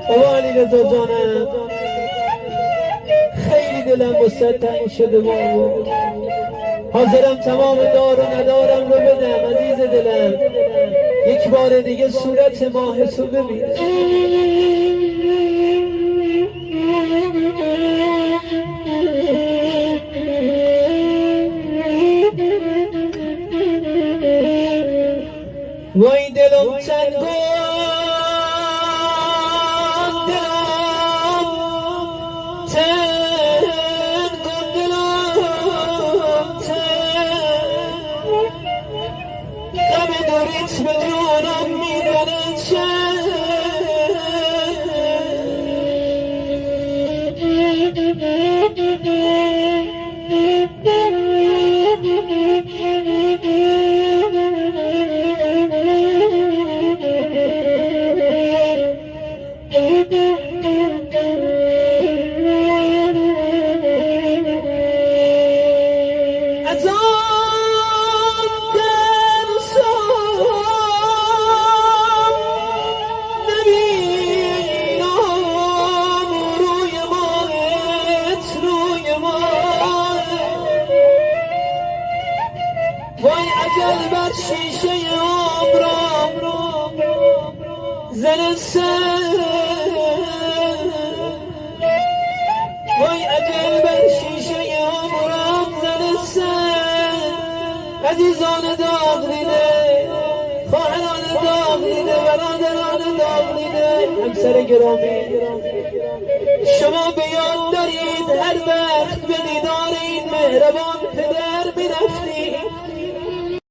بابا علیرضا جانم خیلی دلم واسه تنگ شده بابا، حاضرم تمام دار و ندارم رو بدم عزیز دلم، یک بار دیگه صورت ماه تو ببینم. وای دلم چند داریت به جانم میدنه چه وای عجل بر شیشه عمرم زن سر، وای عجل بر شیشه عمرم زن سر، عزیزان داغ دیده، خواهران داغ دیده، برادران داغ دیده، همسر گرامی شما به یاد دارید هر وقت به دیدار این مهربان پدر میرفتید